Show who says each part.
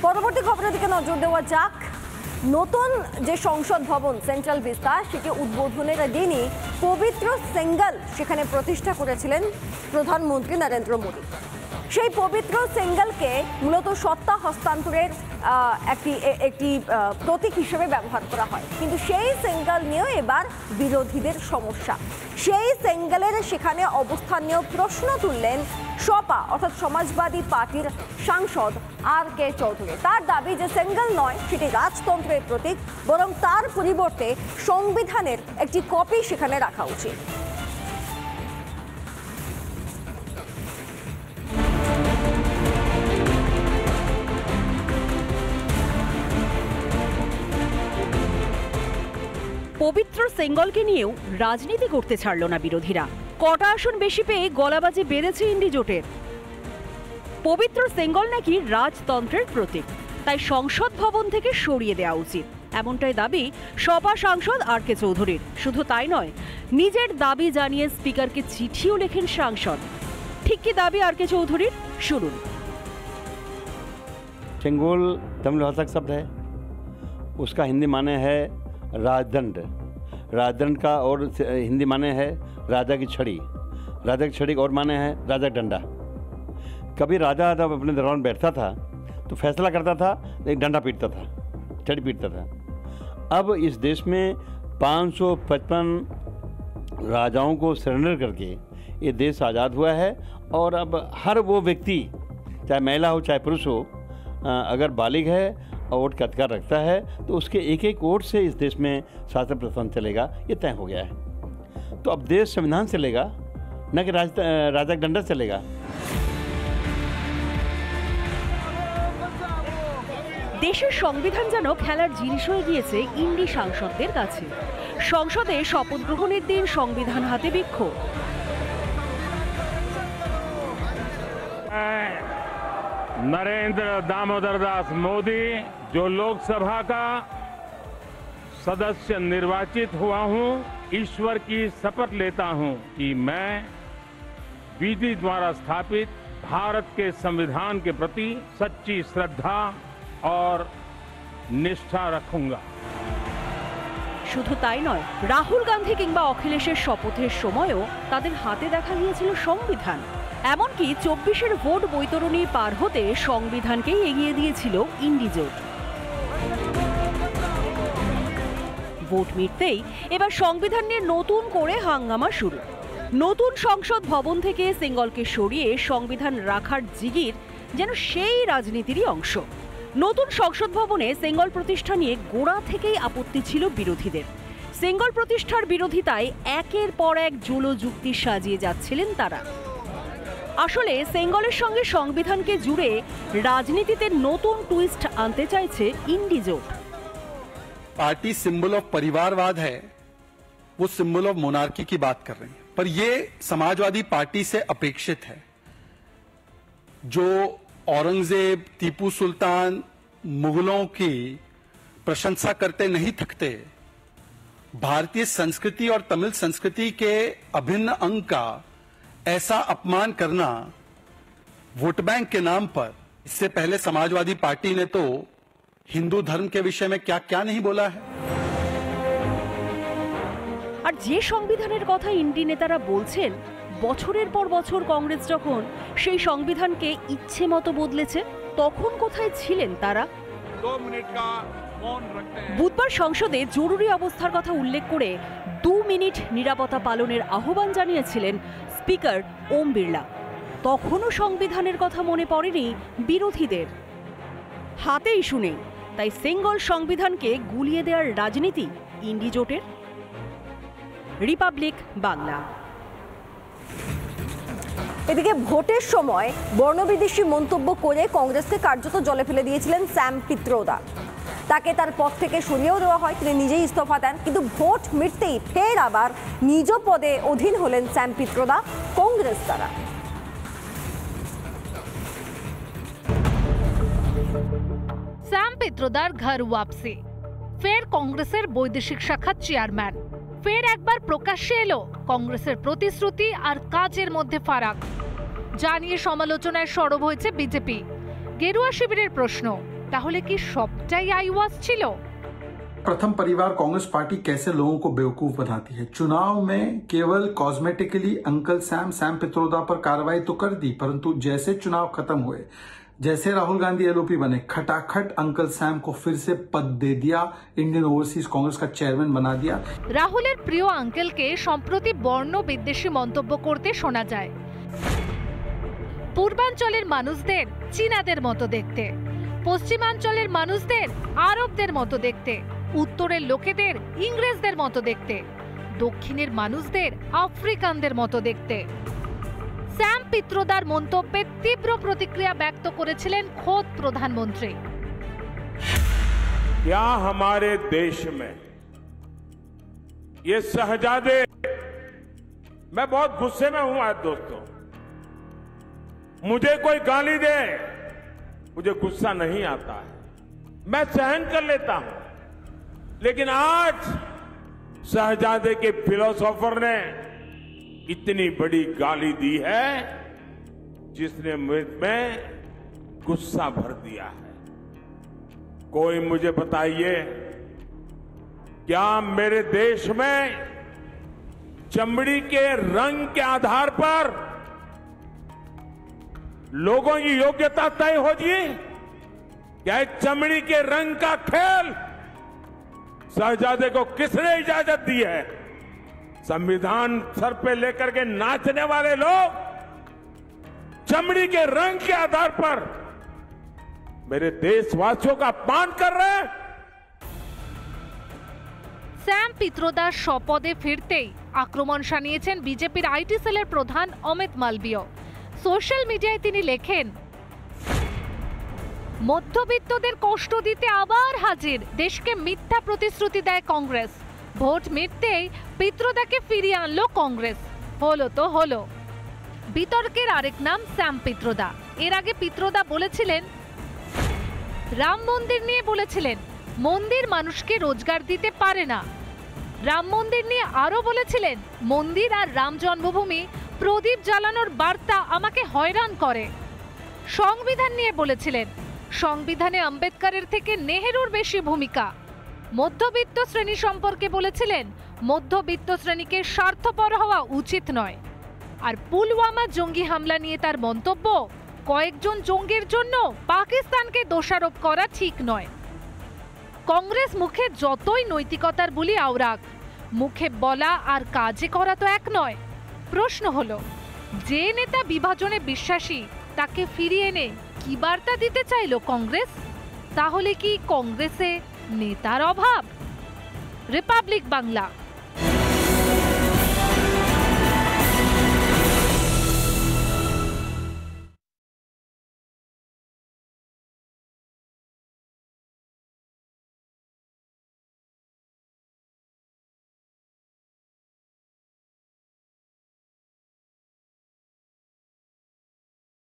Speaker 1: পরবর্তী খবরের দিকে নজর দেওয়া যাক। নতুন যে সংসদ ভবন সেন্ট্রাল ভিস্তা সেটি উদ্বোধনের দিনই পবিত্র সেঙ্গল সেখানে প্রতিষ্ঠা করেছিলেন প্রধানমন্ত্রী নরেন্দ্র মোদী। সেই পবিত্র সেঙ্গলকে মূলত সত্তা হস্তান্তরের একটি প্রতীক হিসেবে ব্যবহার করা হয়, কিন্তু সেই সেঙ্গল নিয়েও এবার বিরোধীদের সমস্যা। সেই সেঙ্গলের সেখানে অবস্থান নিয়েও প্রশ্ন তুললেন সপা অর্থাৎ সমাজবাদী পার্টির সাংসদ আর.কে. চৌধুরী। তার দাবি যে সেঙ্গল নয় সেটি রাজতন্ত্রের প্রতীক, বরং তার পরিবর্তে সংবিধানের একটি কপি সেখানে রাখা উচিত।
Speaker 2: পবিত্র সেঙ্গলকে নিয়েও রাজনীতি করতে ছাড়ল না বিরোধীরা। কটা আসন বেশি পেয়ে গলাবাজি বেড়েছে ইন্ডি জোটের। পবিত্র সেঙ্গল নাকি রাজতন্ত্রের প্রতীক, তাই সংসদ ভবন থেকে সরিয়ে দেওয়া উচিত, এমনটাই দাবি সপা সাংসদ আর.কে. চৌধুরীর। শুধু তাই নয়, নিজের দাবি জানিয়ে স্পিকারকে চিঠিও লেখেন সাংসদ। ঠিক কি দাবি আর.কে. চৌধুরীর, শুনুন।
Speaker 3: सेंगोल तमिल भाषा का शब्द है, उसका हिंदी माने है राजदंड। राजदंड का और हिंदी माने है राजा की छड़ी। राजा की छड़ी और माने है राजा डंडा। कभी राजा जब अपने दरबार बैठता था तो फैसला करता था, एक डंडा पीटता था, छड़ी पीटता था। अब इस देश में 555 राजाओं को सरेंडर करके ये देश आज़ाद हुआ है, और अब हर वो व्यक्ति, चाहे महिला हो चाहे पुरुष हो, अगर बालिग है और वोट का अधिकार रखता है तो उसके एक एक वोट से इस देश में शासन प्रशासन चलेगा, ये तय हो गया है। तो अब देश संविधान चलेगा, न कि राजा का डंडा चलेगा।
Speaker 2: দেশের সংবিধান যেন খেলার জিনিস হয়ে গিয়েছে ইন্ডি সাংসদদের কাছে। সংসদে শপথ গ্রহণের দিন সংবিধান হাতে বিক্ষোভ।
Speaker 4: नरेंद्र दामोदर दास मोदी जो लोकसभा का सदस्य निर्वाचित हुआ हूं, ईश्वर की शपथ लेता हूं कि मैं विधि द्वारा स्थापित भारत के संविधान के प्रति सच्ची श्रद्धा और निष्ठा रखूंगा।
Speaker 2: শুধু তাই নয়, রাহুল গান্ধী কিংবা অখিলেশের শপথের সময়ও তাদের হাতে দেখা গিয়েছিল সংবিধান। এমনকি 24-এর ভোট বৈতরণী পার হতে সংবিধানকেই এগিয়ে দিয়েছিল ইন্ডি জোট। ভোট মিটতেই এবার সংবিধান নিয়ে নতুন করে হাঙ্গামা শুরু। নতুন সংসদ ভবন থেকে সেঙ্গলকে সরিয়ে সংবিধান রাখার জিগির যেন সেই রাজনীতিরই অংশ। নতুন সংসদ ভবনে সেঙ্গল প্রতিষ্ঠা নিয়ে গোড়া থেকেই আপত্তি ছিল বিরোধীদের। সেঙ্গল প্রতিষ্ঠার বিরোধিতায় একের পর এক জোলো যুক্তি সাজিয়ে যাচ্ছিলেন তারা। আসলে সেঙ্গলের সঙ্গে সংবিধানকে জুড়ে রাজনীতিতে নতুন টুইস্ট আনতে চাইছে ইন্ডি জোট।
Speaker 5: पार्टी सिंबल ऑफ परिवारवाद है, वो सिंबल ऑफ मोनार्की की बात कर रही है, पर ये समाजवादी पार्टी से अपेक्षित है। जो औरंगजेब, टीपू सुल्तान, मुगलों की प्रशंसा करते नहीं थकते, भारतीय संस्कृति और तमिल संस्कृति के अभिन्न अंग का ऐसा अपमान करना वोट बैंक के नाम पर। इससे पहले समाजवादी पार्टी ने तो हिंदू धर्म के विषय में क्या क्या नहीं बोला है।
Speaker 2: আর যে সংবিধানের কথা ইন্ডি নেতারা বলছেন, বছরের পর বছর কংগ্রেস যখন সেই সংবিধানকে ইচ্ছে মতো বদলেছে, তখন কোথায় ছিলেন তারা? বুধবার সংসদে জরুরি অবস্থার কথা উল্লেখ করে 2 মিনিট নীরবতা পালনের আহ্বান জানিয়েছিলেন স্পিকার ওম বিড়লা। তখনও সংবিধানের কথা মনে পড়েনি বিরোধীদের। হাতে ইস্যু নেই, তাই সেঙ্গল সংবিধানকে গুলিয়ে দেওয়ার রাজনীতি ইন্ডি জোটের। রিপাবলিক বাংলা।
Speaker 1: এদিকে ভোটের সময় বর্ণবিদ্বেষী মন্তব্য করে কংগ্রেসকে কার্যত জলে ফেলে দিয়েছিলেন স্যাম পিত্রোদা। তাকে তার পদ থেকে সরিয়েও দেওয়া হয়, তিনি নিজেই ইস্তফা দেন। কিন্তু ভোট মিটতেই ফের আবার নিজ পদে অধীন হলেন স্যাম পিত্রোদা কংগ্রেস দ্বারা।
Speaker 6: স্যাম পিত্রোদার ঘর ওয়াপসি, ফের কংগ্রেসের বৈদেশিক শাখার চেয়ারম্যান। ফের একবার প্রকাশ্যে এলো কংগ্রেসের প্রতিশ্রুতি আর কাজের মধ্যে ফারাক। জানিয়ে সমালোচনায় সরব হয়েছে বিজেপি। গেরুয়া শিবিরের প্রশ্ন, তাহলে কি সবটাই আইওয়াজ ছিল?
Speaker 5: प्रथम परिवार कांग्रेस पार्टी कैसे लोगों को बेवकूफ बनाती है। चुनाव में केवल कॉस्मेटिकली अंकल सैम पित्रोदा पर कार्रवाई तो कर दी, परंतु जैसे चुनाव खत्म हुए, जैसे राहुल गांधी एलओपी बने, खटाखट अंकल सैम को फिर से पद दे दिया, इंडियन ओवरसीज कांग्रेस का चेयरमैन बना दिया।
Speaker 6: রাহুলের প্রিয় আঙ্কেলকে সম্প্রতি বর্ণ বিদ্বেষী মন্তব্য করতে শোনা যায়। পূর্বাঞ্চলের মানুষদের চীনাদের মতো দেখতে, পশ্চিমাঞ্চলের মানুষদের আরবদের মতো দেখতে, উত্তরের লোকেদের ইংরেজদের মতো দেখতে, দক্ষিণের মানুষদের আফ্রিকানদের মতো দেখতে। স্যাম পিত্রোদার মন্তব্যে তীব্র প্রতিক্রিয়া ব্যক্ত করেছিলেন খোদ প্রধানমন্ত্রী।
Speaker 4: क्या हमारे देश में ये शहजादे, मैं बहुत गुस्से में हूं आज दोस्तों, मुझे कोई गाली दे मुझे गुस्सा नहीं आता है, मैं सहन कर लेता हूं, लेकिन आज शहजादे के फिलोसोफर ने इतनी बड़ी गाली दी है जिसने मुझ में गुस्सा भर दिया है। कोई मुझे बताइए, क्या मेरे देश में चमड़ी के रंग के आधार पर लोगों की योग्यता तय होगी? क्या एक चमड़ी के रंग का खेल शहजादे को किसने इजाजत दी है? संविधान सर पे लेकर के नाचने वाले लोग चमड़ी के रंग के आधार पर मेरे देशवासियों का अपमान कर रहे हैं।
Speaker 6: স্যাম পিত্রোদার স্বপদে ফিরতেই আক্রমণ শানিয়েছেন বিজেপির আইটি সেলের প্রধান অমিত মালবীয়। সোশ্যাল মিডিয়ায় তিনি লেখেন, মধ্যবিত্তদের কষ্ট দিতে আবার হাজির, দেশকে মিথ্যা প্রতিশ্রুতি দেয় কংগ্রেস, ভোট মিটতেই পিত্রোদাকে ফিরিয়ে আনলো কংগ্রেস, হলো তো হলো। বিতর্কের আরেক নাম স্যাম পিত্রোদা। এর আগে পিত্রোদা বলেছিলেন, রাম মন্দির নিয়ে বলেছিলেন মন্দির মানুষকে রোজগার দিতে পারে না। রাম মন্দির নিয়ে আরো বলেছিলেন, মন্দির আর রাম জন্মভূমি প্রদীপ জ্বালানোর বার্তা আমাকে হয়রান করে। সংবিধান নিয়ে বলেছিলেন, সংবিধানে আম্বেদকরের থেকে নেহেরুর বেশি ভূমিকা। মধ্যবিত্ত শ্রেণী সম্পর্কে বলেছিলেন, মধ্যবিত্ত শ্রেণীকে স্বার্থপর হওয়া উচিত নয়। আর পুলওয়ামা জঙ্গি হামলা নিয়ে তার মন্তব্য, কয়েকজন জঙ্গির জন্য পাকিস্তানকে দোষারোপ করা ঠিক নয়। কংগ্রেস মুখে যতই নৈতিকতার বুলি আওরাক, মুখে বলা আর কাজে করা তো এক নয়। প্রশ্ন হলো, যে নেতা বিভাজনে বিশ্বাসী তাকে ফিরিয়ে এনে কি বার্তা দিতে চাইল কংগ্রেস? তাহলে কি কংগ্রেসে নেতার অভাব? রিপাবলিক বাংলা।